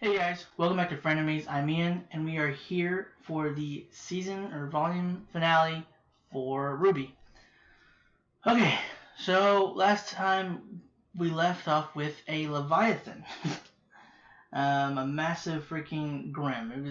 Hey guys, welcome back to Frenemies. I'm Ian, and we are here for the season or volume finale for RWBY. Okay, so last time we left off with a Leviathan, a massive freaking grimm. It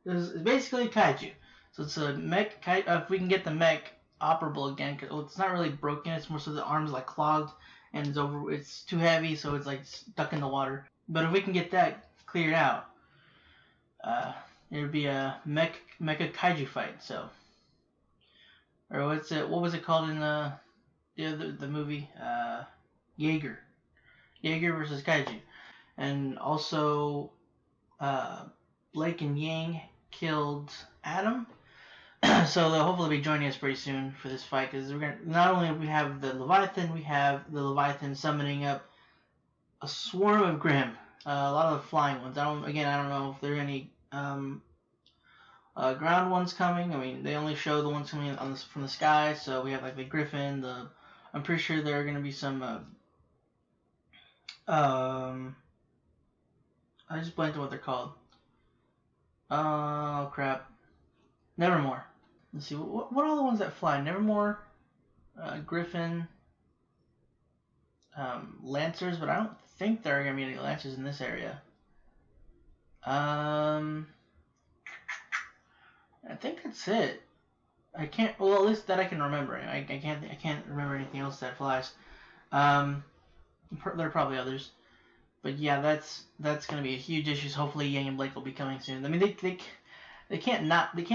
was basically kaiju. So it's a mech. If we can get the mech operable again, cause it's not really broken. It's more so the arms like clogged and it's over. It's too heavy, so it's like stuck in the water. But if we can get that cleared out, it would be a mecha kaiju fight. So, or what was it called in the movie? Jaeger versus kaiju, and also Blake and Yang killed Adam. So they'll hopefully be joining us pretty soon for this fight, because we're gonna not only we have the Leviathan, we have the Leviathan summoning up a swarm of grimm, a lot of the flying ones. I don't know if there are any ground ones coming. I mean, they only show the ones coming from the sky. So we have like the griffin. I'm pretty sure there are gonna be some. I just blanked on what they're called. Oh crap! Nevermore. Let's see. What are the ones that fly? Nevermore, griffin. Lancers, but I don't think there are gonna be any lancers in this area. I think that's it. I can't. Well, at least that I can remember. I can't remember anything else that flies. There are probably others, but yeah, that's gonna be a huge issue. So hopefully, Yang and Blake will be coming soon. I mean, they can't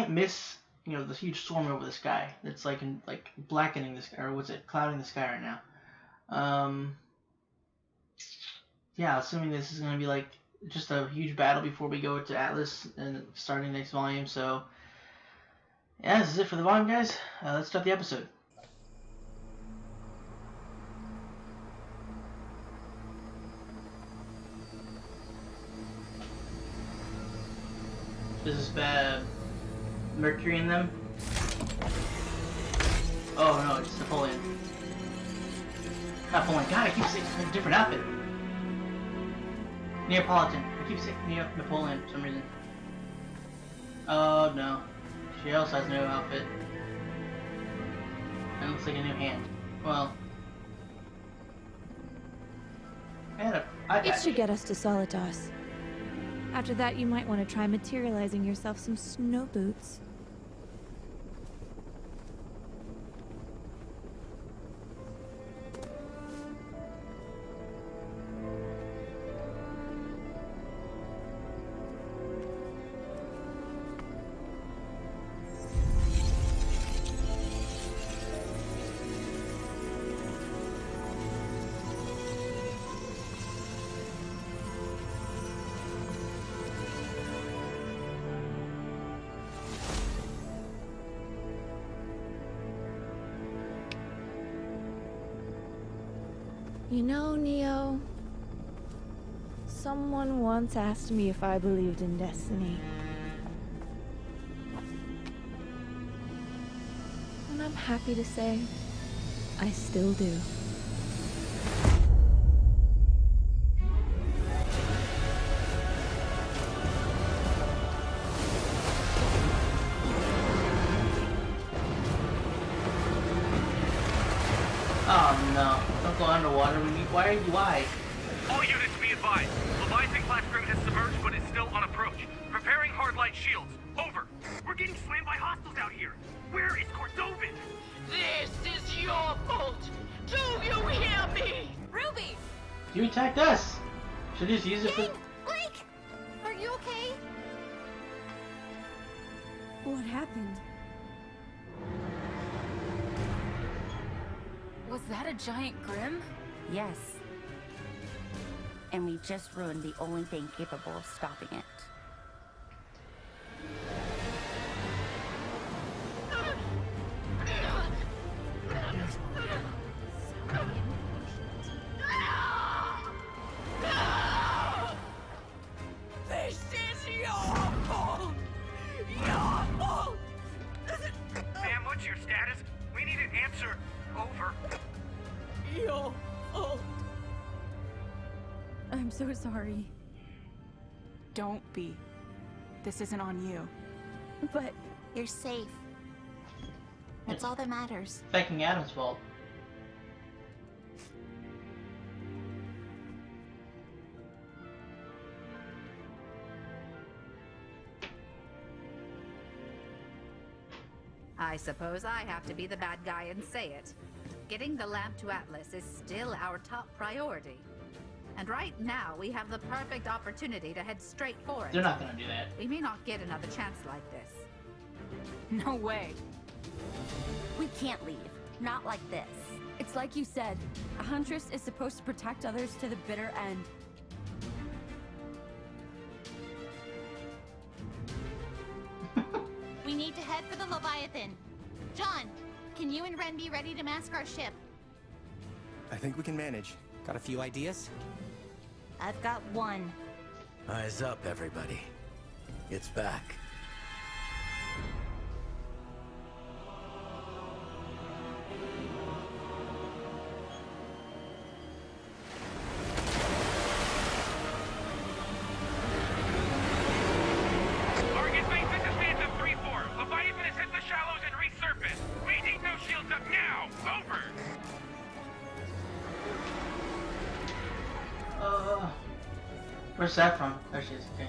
miss. You know, this huge storm over the sky. That's like blackening the sky, or what's it, clouding the sky right now. Yeah, assuming this is going to be like just a huge battle before we go to Atlas and starting next volume. So, yeah, this is it for the volume, guys. Let's start the episode. This is bad. Mercury in them. Oh no, it's Napoleon. Napoleon. God, I keep saying a different outfit. Neapolitan. I keep saying Napoleon for some reason. Oh no. She also has a new outfit. And it looks like a new hand. Well. It should get us to Solitas. After that, you might want to try materializing yourself some snow boots. You know, Neo, someone once asked me if I believed in destiny. And I'm happy to say, I still do. Oh no. Don't go underwater. Why? All units be advised. Leviathan class grimm has submerged but is still on approach. Preparing hard light shields. Over. We're getting slammed by hostiles out here. Where is Cordovin? This is your fault. Do you hear me? RWBY! You attacked us. Should I just use it for... Blake! Are you okay? What happened? Was that a giant grimm? Yes. And we just ruined the only thing capable of stopping it. This is your fault. Your fault. Ma'am, what's your status? We need an answer. Over. Your fault. I'm I'm so sorry. Don't be. This isn't on you. But You're safe. That's all that matters. Fucking Adam's fault. I suppose I have to be the bad guy and say it. Getting the lamp to Atlas is still our top priority. And right now, we have the perfect opportunity to head straight for it. They're not gonna do that. We may not get another chance like this. No way. We can't leave. Not like this. it's like you said, a huntress is supposed to protect others to the bitter end. We need to head for the Leviathan. John, can you and Ren be ready to mask our ship? I think we can manage. Got a few ideas? I've got one. Eyes up, everybody. It's back. Target base is Phantom 3-4. Leviathan has hit the shallows and resurfaced. We need those shields up now. Over. Where's that from? There she is, okay.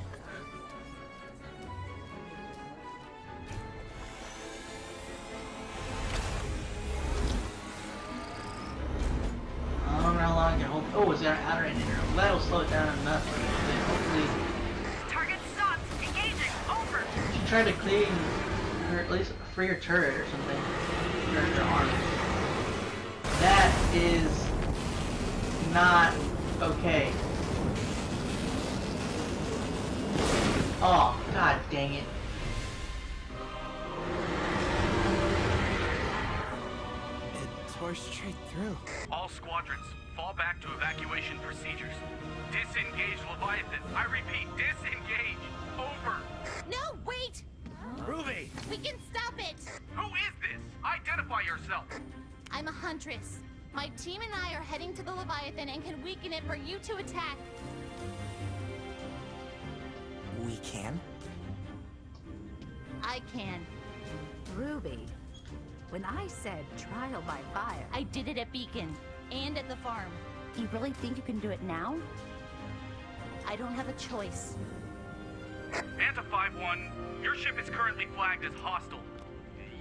I don't know how long I can hold. Oh, is there an outer end here? That'll slow it down enough. Then hopefully. Target stopped. Engaging. Over. She tried to clean her, at least free her turret or something. Her arm. That is not okay. Oh, god dang it. It tore straight through. All squadrons, fall back to evacuation procedures. Disengage Leviathan. I repeat, disengage. Over. No, wait! RWBY! We can stop it! Who is this? Identify yourself. I'm a huntress. My team and I are heading to the Leviathan and can weaken it for you to attack. We can? I can. Ruby, when I said trial by fire, I did it at Beacon and at the farm. You really think you can do it now? I don't have a choice. Anta 5-1, your ship is currently flagged as hostile.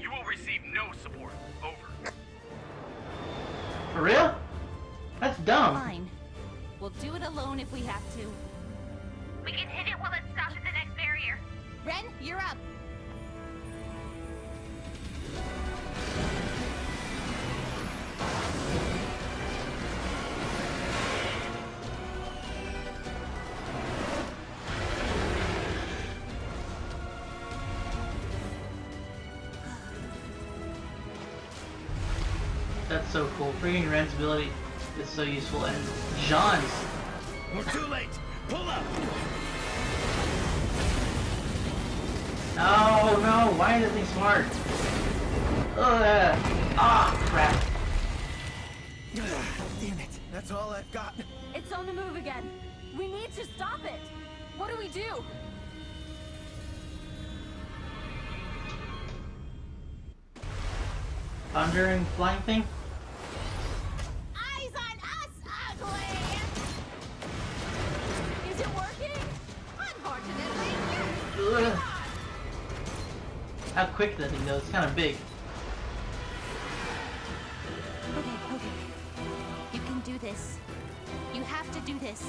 You will receive no support. Over. For real? That's dumb. Fine. We'll do it alone if we have to. We can hit it while it stops at the next barrier. Ren, you're up. That's so cool. Freaking Ren's ability is so useful, and Jean's. We're too late! Pull up! No, no, why is this thing smart? Ugh. Ah, crap. Damn it! That's all I've got. It's on the move again. We need to stop it. What do we do? Thundering flying thing? Eyes on us, ugly! Is it working? Unfortunately, Ugh. How quick that thing goes, it's kind of big. Okay. You can do this. You have to do this.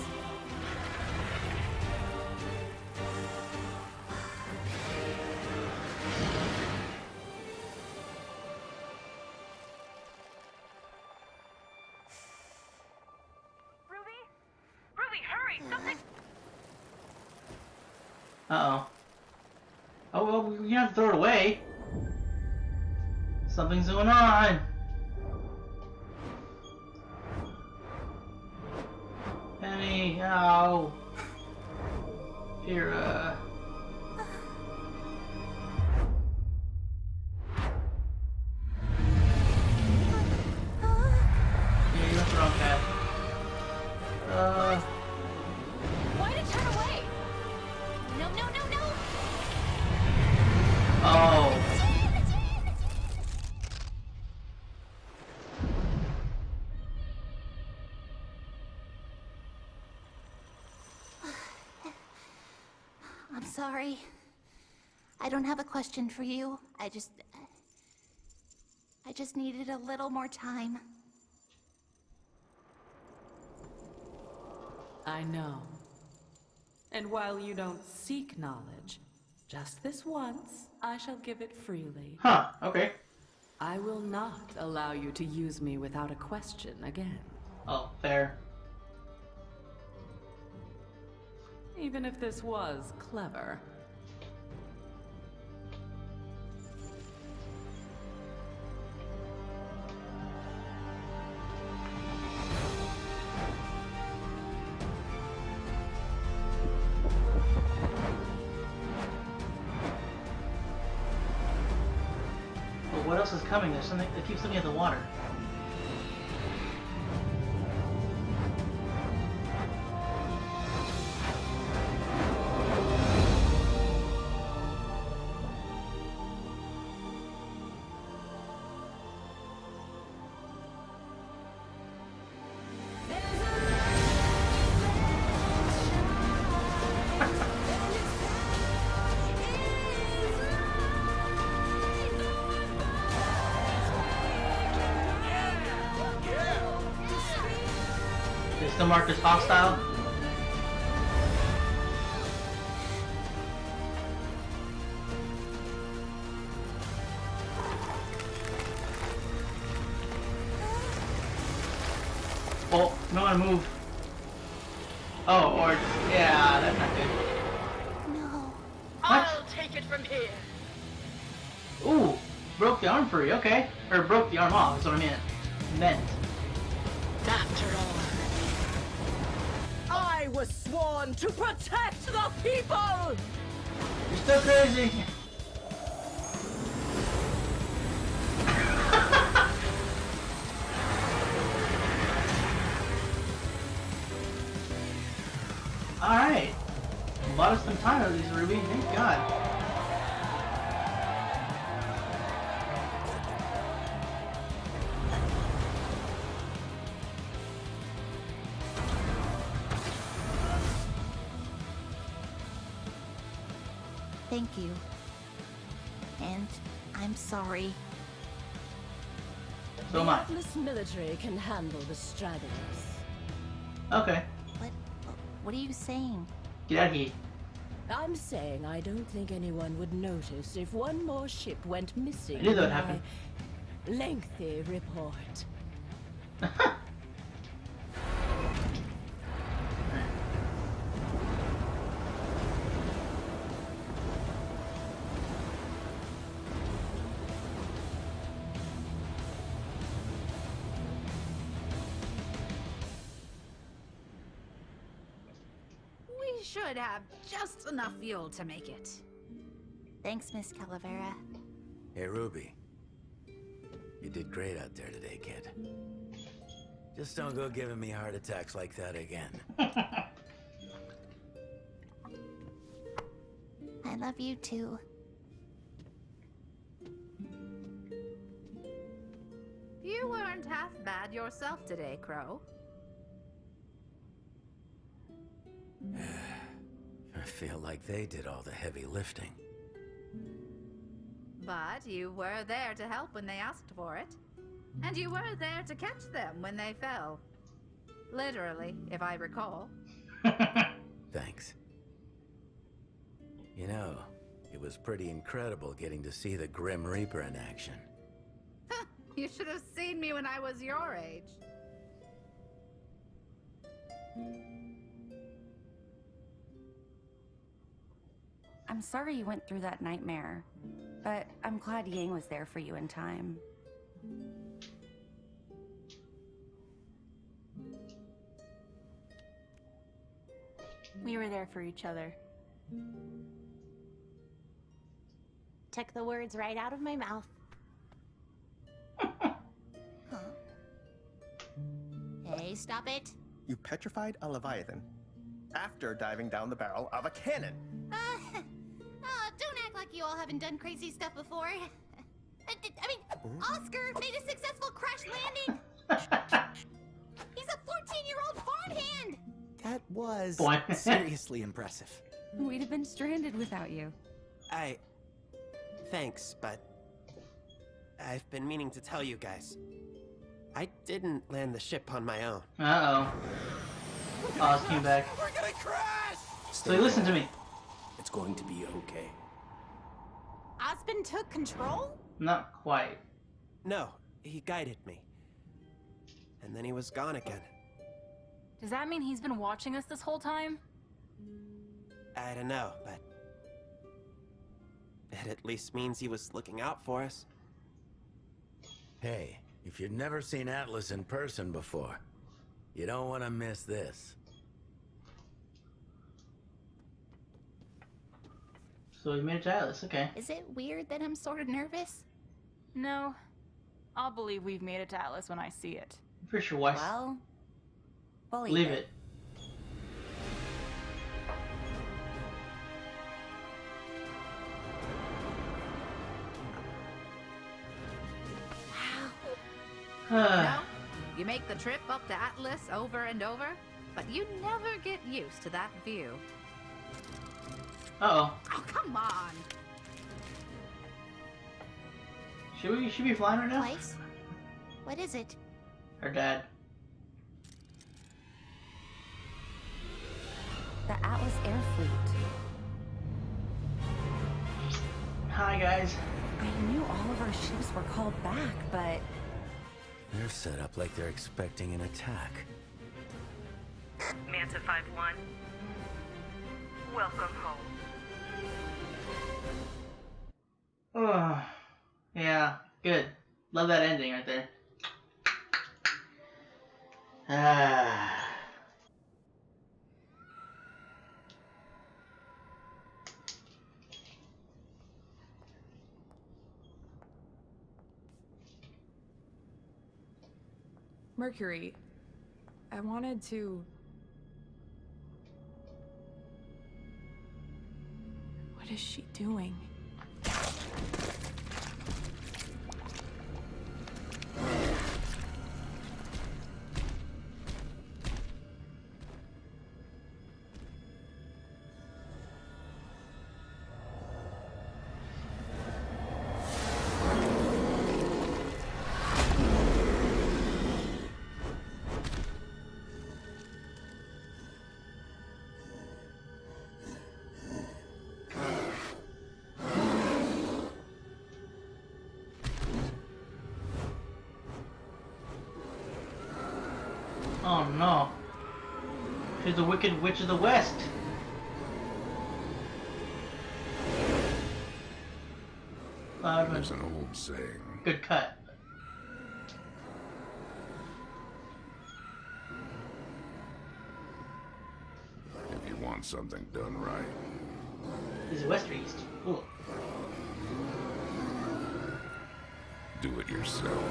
Ruby, hurry! Something. Uh-oh. Oh, well, you have to throw it away. Something's going on. Penny, ow. Here, Yeah, you went the wrong path. sorry. I don't have a question for you. I just needed a little more time. I know. And while you don't seek knowledge, just this once, I shall give it freely. Huh, okay. I will not allow you to use me without a question again. Oh, fair. Even if this was clever. But what else is coming? There's something that keeps looking at the water. They still mark as hostile? Oh, no one move. Oh, or yeah, that's not good. No. I'll take it from here. Ooh, broke the arm free, okay. Or broke the arm off, that's what I meant. After all, I was sworn to protect the people! You're still crazy. Alright. Bought us some time out of these, RWBY. Thank God. Thank you. And I'm sorry. So am I. Atlas military can handle the stragglers. Okay. What are you saying? Get out of here. I'm saying I don't think anyone would notice if one more ship went missing. I knew that would in happen. my lengthy report. We should have just enough fuel to make it. Thanks, Miss Calavera. Hey, RWBY. You did great out there today, kid. Just don't go giving me heart attacks like that again. I love you too. You weren't half bad yourself today, Crow. I feel like they did all the heavy lifting. But you were there to help when they asked for it. And you were there to catch them when they fell. Literally, if I recall. Thanks. You know, it was pretty incredible getting to see the Grim Reaper in action. You should have seen me when I was your age. I'm sorry you went through that nightmare, but I'm glad Yang was there for you in time. We were there for each other. Took the words right out of my mouth. Hey, stop it. You petrified a Leviathan after diving down the barrel of a cannon. Don't act like you all haven't done crazy stuff before. I mean, Oscar made a successful crash landing. He's a 14-year-old farmhand. That was Boy. seriously impressive. We'd have been stranded without you. Thanks, but I've been meaning to tell you guys. I didn't land the ship on my own. Uh-oh. Oz came back. We're gonna crash! So he listened to me. It's going to be okay. Osmond took control? Not quite. No, he guided me. And then he was gone again. Does that mean he's been watching us this whole time? I don't know, but it at least means he was looking out for us. Hey, if you've never seen Atlas in person before, you don't want to miss this. So he made it to Atlas, okay. Is it weird that I'm sort of nervous? No. I'll believe we've made it to Atlas when I see it. I'm pretty sure Weiss. Well, believe Leave it. No, you make the trip up to Atlas over and over, but you never get used to that view. Uh-oh. Oh, come on! Should we be flying right now? Weiss? What is it? Her dad. the Atlas Air Fleet. Hi, guys. I knew all of our ships were called back, but... They're set up like they're expecting an attack. Manta 5-1. Welcome home. Oh, yeah, good. Love that ending right there. Ah. Mercury, I wanted to... What is she doing? Oh no. She's the Wicked Witch of the West. There's an old saying. Good cut. If you want something done right, Is it West or East? Ooh. do it yourself.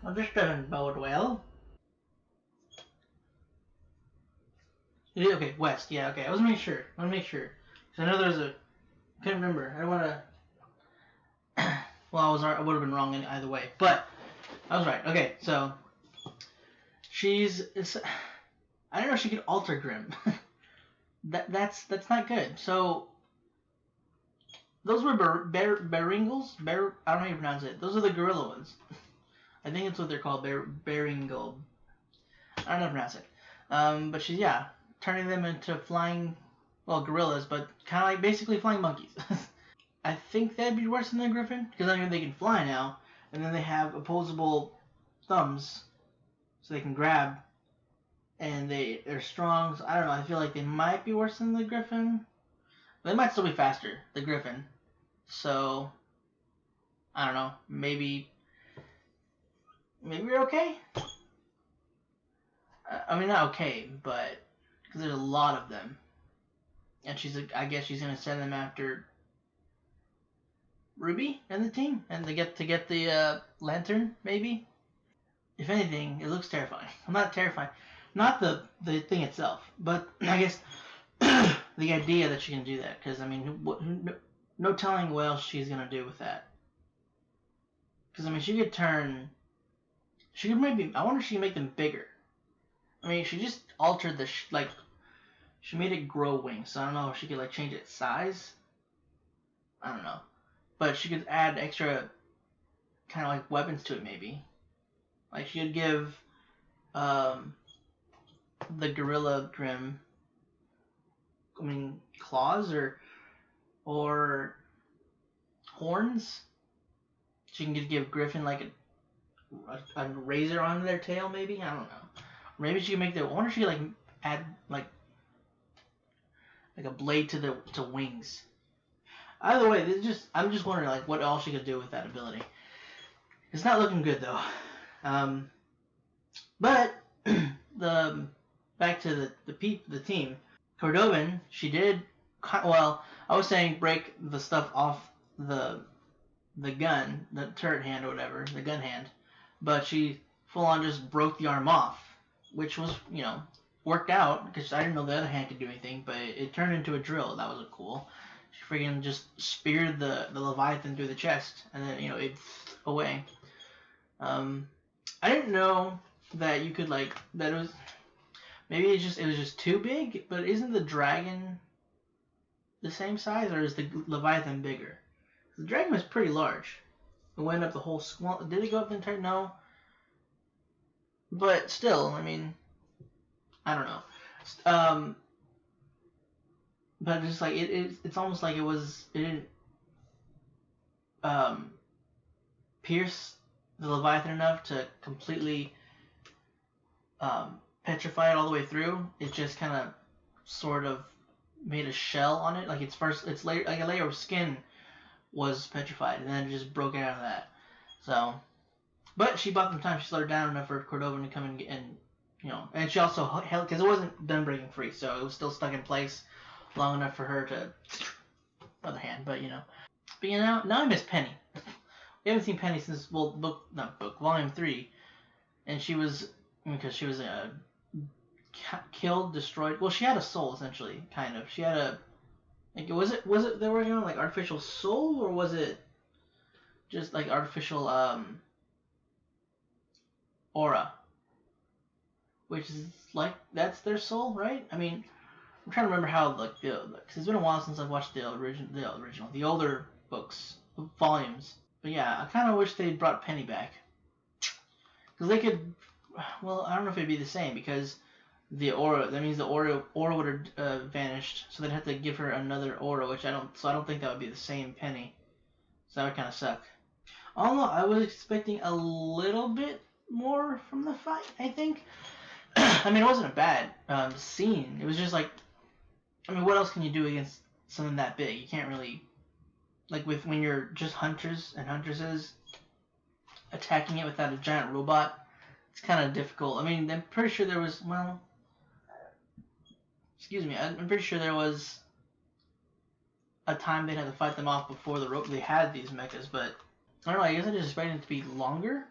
Well, this doesn't bode well. Yeah, okay, West. Yeah, okay. I wasn't making sure. I want to make sure. Because I know there's a... I couldn't remember. I don't want to... Well, I would have been wrong in either way. But I was right. Okay, so... I don't know if she could alter Grimm. That's not good. So... Those were Beringles? I don't know how you pronounce it. Those are the gorilla ones. I think that's what they're called, Beringle. I don't know how to pronounce it. But she's, yeah, turning them into flying, well, gorillas, but kind of like basically flying monkeys. I think that'd be worse than the griffin, because I mean they can fly now, and then they have opposable thumbs, so they can grab, and they're strong, so I don't know, I feel like they might be worse than the griffin. They might still be faster, the griffin. So, I don't know, maybe we're okay? I mean, not okay, but because there's a lot of them, and I guess she's gonna send them after RWBY and the team, and to get the lantern, maybe. If anything, it looks terrifying. I'm not terrified, not the thing itself, but I guess the idea that she can do that. Because I mean, no telling what else she's gonna do with that. Because I mean, she could turn She could maybe. I wonder if she could make them bigger. I mean, she just altered the like. She made it grow wings, so I don't know if she could like change its size. I don't know, but she could add extra kind of like weapons to it maybe. Like she could give the gorilla grimm. I mean claws or horns. She can just give Griffin like a razor on their tail maybe. I don't know. Maybe she can make the. I wonder if she could like add like a blade to wings. Either way, I'm just wondering like what else she could do with that ability. It's not looking good though. But the back to the team. Cordovin, she did well. I was saying break the stuff off the gun, the turret hand or whatever, the gun hand, but she full on just broke the arm off, which was worked out because I didn't know the other hand could do anything, but it turned into a drill. That was cool. She freaking just speared the Leviathan through the chest, and then it away. I didn't know that you could like that it was maybe it was just too big, but isn't the dragon the same size, or is the Leviathan bigger? The dragon was pretty large. It went up the whole squad. Did it go up the entire? No. But still, I mean, I don't know. But just like it's almost like it didn't pierce the Leviathan enough to completely petrify it all the way through. It just kind of sort of made a shell on it, like its layer, like a layer of skin was petrified, and then it just broke out of that. So, but she bought them time. She slowed her down enough for Cordovin to come and and she also held, because it wasn't done breaking free, so it was still stuck in place long enough for her to other hand. But now I miss Penny. We haven't seen Penny since volume 3, and she was because she was killed, destroyed. Well, she had a soul essentially, kind of. She had a was it they were working on like artificial soul, or was it just like artificial aura, which is like that's their soul, right? I mean, I'm trying to remember how like because it's been a while since I've watched the older books, volumes. But yeah, I kind of wish they brought Penny back, because they could. Well, I don't know if it'd be the same, because the aura, that means the aura would have vanished, so they'd have to give her another aura, which I don't think that would be the same Penny. So that would kind of suck. Although I was expecting a little bit more from the fight, I think. I mean, it wasn't a bad scene. It was just like, I mean, what else can you do against something that big? You can't really, like when you're just hunters and huntresses attacking it without a giant robot. It's kind of difficult. I mean, I'm pretty sure there was, excuse me, I'm pretty sure there was a time they had to fight them off before they had these mechas, but I don't know, I guess I just expected it to be longer.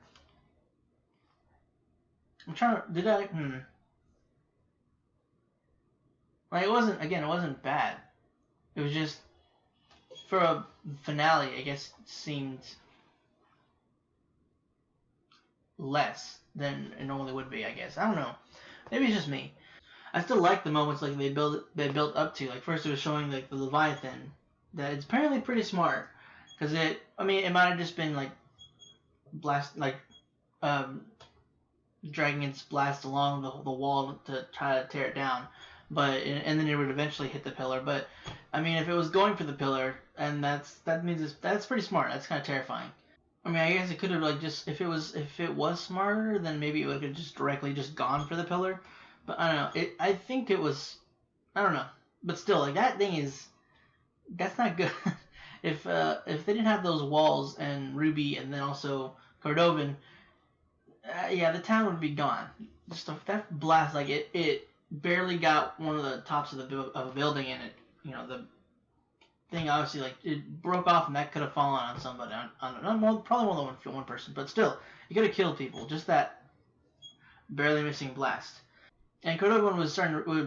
I'm trying to, like, it wasn't bad. It was just, for a finale, I guess, it seemed less than it normally would be, I guess. I don't know. Maybe it's just me. I still like the moments like they built up to. Like first it was showing like the Leviathan, that it's apparently pretty smart, because it might have just been like dragging its blast along the wall to try to tear it down, and then it would eventually hit the pillar. But I mean, if it was going for the pillar, and that's pretty smart. That's kind of terrifying. I mean, I guess it could have like just if it was smarter, then maybe it would have just directly just gone for the pillar. But I don't know. I think it was, I don't know. But still, like that thing that's not good. If they didn't have those walls and RWBY and then also Cordovin, yeah, the town would be gone. Just that blast, like it barely got one of the tops of a building, and it, the thing obviously like it broke off, and that could have fallen on somebody, probably more than one person, but still, you could have killed people. Just that barely missing blast. And Cordovin was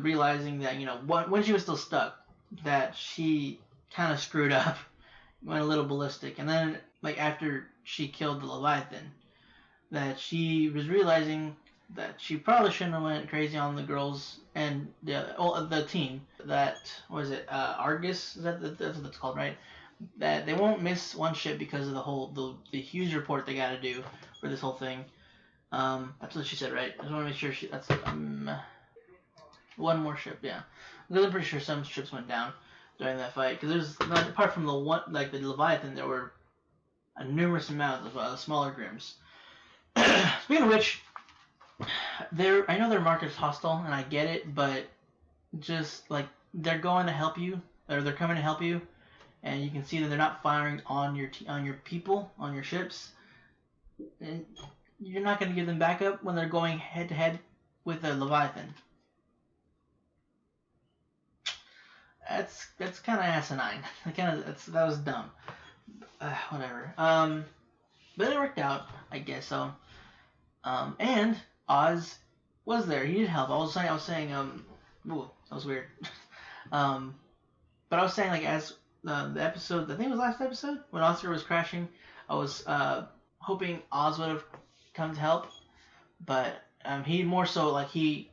realizing that when she was still stuck, that she kind of screwed up, went a little ballistic, and then like after she killed the Leviathan, that she was realizing that she probably shouldn't have went crazy on the girls and the team. That was it, Argus? That's what it's called, right? That they won't miss one ship because of the huge report they got to do for this whole thing. That's what she said, right? I just want to make sure that's one more ship, yeah. Because I'm pretty sure some ships went down during that fight. Because there's apart from the one like the Leviathan, there were a numerous amount of smaller Grimms. Speaking of which, I know their market's hostile, and I get it, but just like they're going to help you, or they're coming to help you, and you can see that they're not firing on your people, on your ships, and you're not going to give them backup when they're going head to head with a Leviathan. That's kind of asinine. That was dumb. Whatever. But it worked out, I guess so. And Oz was there. He did help. I was saying, ooh, that was weird. But I was saying, like, as the episode, I think it was last episode, when Oscar was crashing, I was hoping Oz would have come to help. But he more so, like, he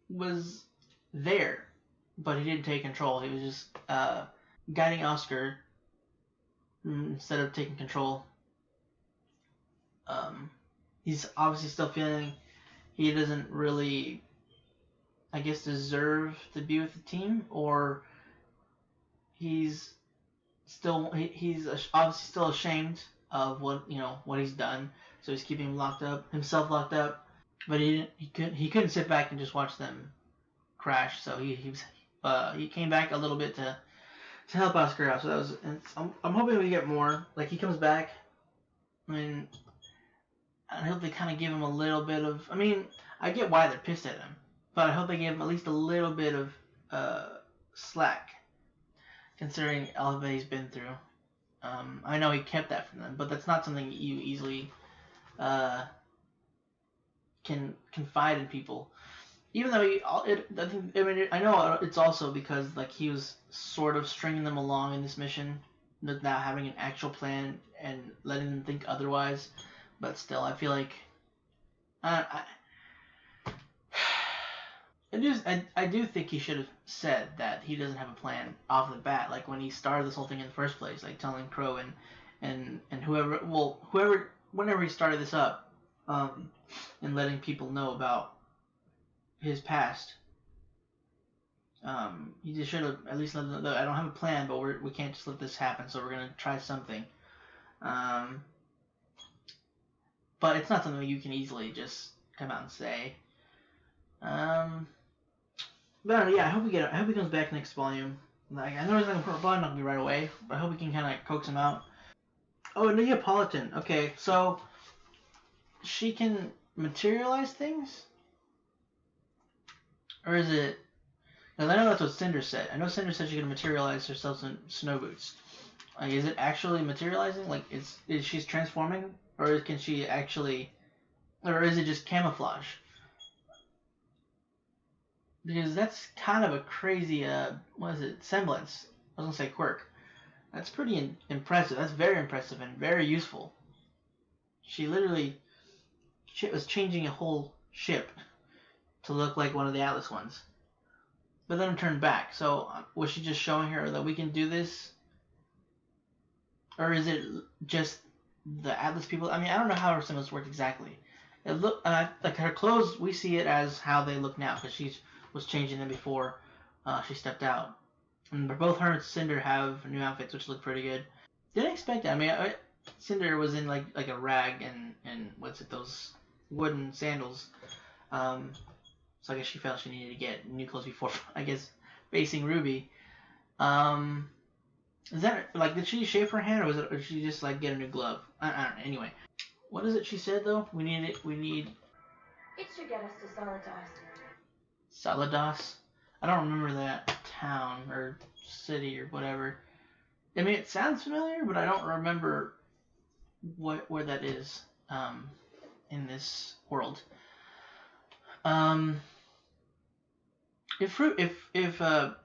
was there, but he didn't take control. He was just guiding Oscar instead of taking control. He's obviously still feeling he doesn't really, I guess, deserve to be with the team, or he's obviously still ashamed of what he's done, so he's keeping himself locked up. But he couldn't sit back and just watch them crash, so he came back a little bit to help Oscar out. So that was, I'm hoping we get more. Like, he comes back. I mean, I hope they kind of give him a little bit of. I mean, I get why they're pissed at him, but I hope they give him at least a little bit of slack, considering all that he's been through. I know he kept that from them, but that's not something you easily can confide in people. Even though I know it's also because like he was sort of stringing them along in this mission, without having an actual plan and letting them think otherwise. But still, I feel like I do think he should have said that he doesn't have a plan off the bat, like when he started this whole thing in the first place, like telling Crow and whoever, whenever he started this up, and letting people know about his past. He just should have at least let them know, I don't have a plan, but we can't just let this happen, so we're gonna try something. But it's not something you can easily just come out and say. But yeah, I hope he comes back next volume. Like, I know it's probably not gonna be right away, but I hope we can kind of coax him out. Oh, Neapolitan. Okay, so she can materialize things, or is it? Because I know that's what Cinder said. I know Cinder said she can materialize herself in snow boots. Like, is it actually materializing? Like, is she transforming, or can she actually, or is it just camouflage? Because that's kind of a crazy, semblance. I was gonna say quirk. That's pretty impressive. That's very impressive and very useful. She literally was changing a whole ship to look like one of the Atlas ones. But then it turned back. So was she just showing her that we can do this? Or is it just the Atlas people? I mean, I don't know how her semblance worked exactly. It looked like her clothes. We see it as how they look now, because she was changing them before she stepped out. And both her and Cinder have new outfits, which look pretty good. Didn't expect that. I mean, Cinder was in like a rag and what's it, those wooden sandals. So I guess she felt she needed to get new clothes before, I guess, facing RWBY. Is that, like, did she shave her hand, or did she just, like, get a new glove? I don't know. Anyway. What is it she said, though? We need... It should get us to Saladas. Saladas? I don't remember that town, or city, or whatever. I mean, it sounds familiar, but I don't remember where that is, in this world. If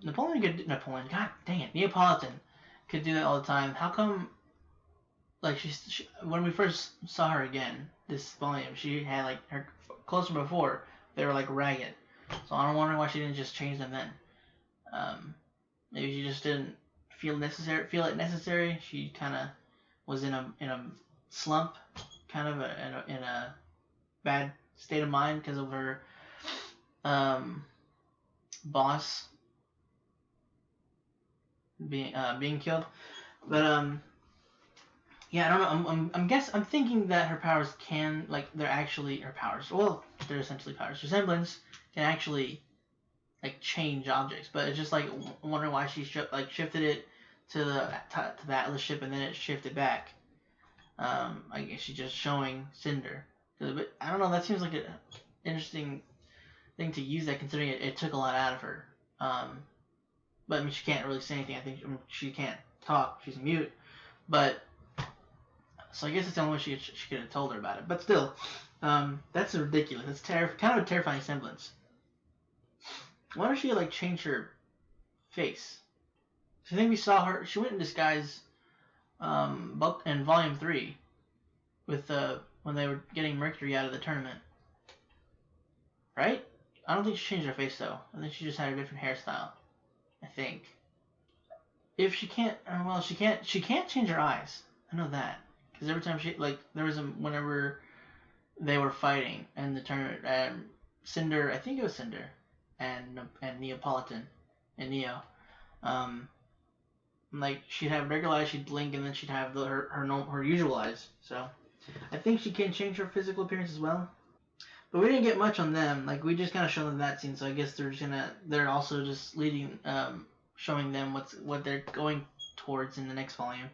Napoleon, god dang it, Neapolitan could do that all the time, how come, like, when we first saw her again, this volume. She had like her clothes from before, they were like ragged. So I'm wondering why she didn't just change them then. Maybe she just didn't feel it necessary. She kind of was in a slump, kind of in a bad state of mind because of her boss being killed. But yeah, I don't know. I'm thinking that her powers can, like, they're actually her powers. Well, they're essentially powers. Resemblance can actually like change objects, but it's just like I'm wondering why she shifted it to the Atlas ship and then it shifted back. I guess she's just showing Cinder. But I don't know. That seems like an interesting thing to use that, considering it took a lot out of her. But I mean, she can't really say anything. I think she can't talk. She's mute. But so I guess it's the only way she could have told her about it. But still, that's ridiculous. It's kind of a terrifying semblance. Why don't she like change her face? I think we saw her. She went in disguise, in Volume 3, with when they were getting Mercury out of the tournament. Right? I don't think she changed her face though. I think she just had a different hairstyle. I think. If she can't, well, she can't change her eyes. I know that because every time there was whenever they were fighting in the tournament, Cinder, I think it was Cinder, and Neapolitan, and Neo, like she'd have regular eyes, she'd blink, and then she'd have her usual eyes. So I think she can change her physical appearance as well. But we didn't get much on them. Like we just kind of showed them that scene. So I guess they're also just leading, showing them what they're going towards in the next volume.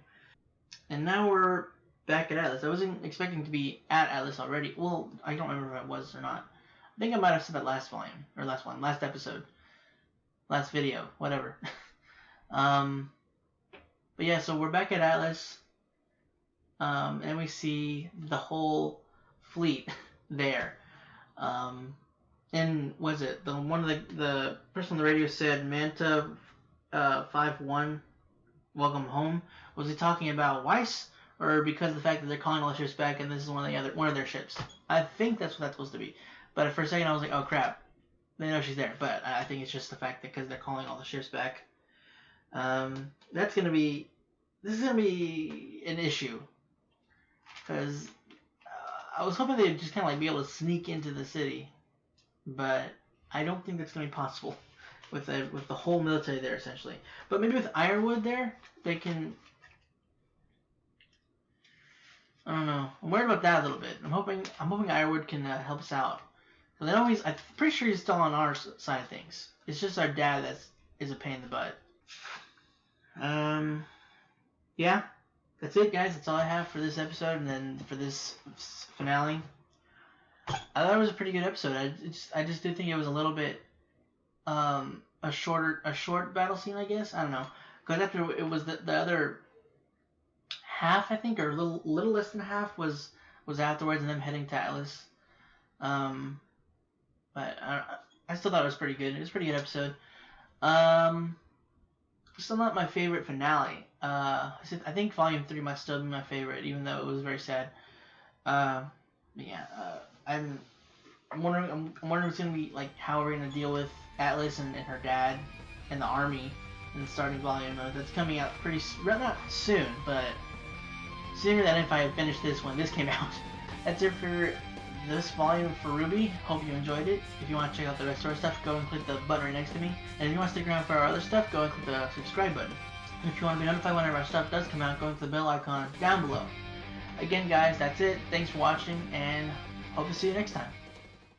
And now we're back at Atlas. I wasn't expecting to be at Atlas already. Well, I don't remember if I was or not. I think I might have said that last volume or last episode, last video, whatever. But yeah, so we're back at Atlas, and we see the whole fleet there. And was it one of the person on the radio said Manta 5-1 welcome home? Was he talking about Weiss, or because of the fact that they're calling all the ships back and this is one of their ships? I think that's what that's supposed to be. But for a second I was like, oh crap, they know she's there. But I think it's just the fact that because they're calling all the ships back. This is gonna be an issue because I was hoping they'd just kind of like be able to sneak into the city, but I don't think that's gonna be possible with the whole military there essentially. But maybe with Ironwood there, they can. I don't know. I'm worried about that a little bit. I'm hoping Ironwood can help us out. Because I'm pretty sure he's still on our side of things. It's just our dad is a pain in the butt. Yeah, that's it, guys. That's all I have for this episode, and then for this finale. I thought it was a pretty good episode. I just did think it was a little bit a short battle scene, I guess. I don't know, because after it was the other half, I think, or a little less than half was afterwards, and them heading to Atlas. But I still thought it was pretty good. It was a pretty good episode. Still not my favorite finale. I think Volume 3 might still be my favorite, even though it was very sad. I'm wondering what's gonna be like, how we're gonna deal with Atlas and her dad and the army in the starting volume. That's coming out not soon, but sooner than if I had finished this when this came out. That's it for this volume for RWBY. Hope you enjoyed it. If you want to check out the rest of our stuff, go and click the button right next to me. And if you want to stick around for our other stuff, go and click the subscribe button. And if you want to be notified whenever our stuff does come out, go and click the bell icon down below. Again, guys, that's it. Thanks for watching, and hope to see you next time.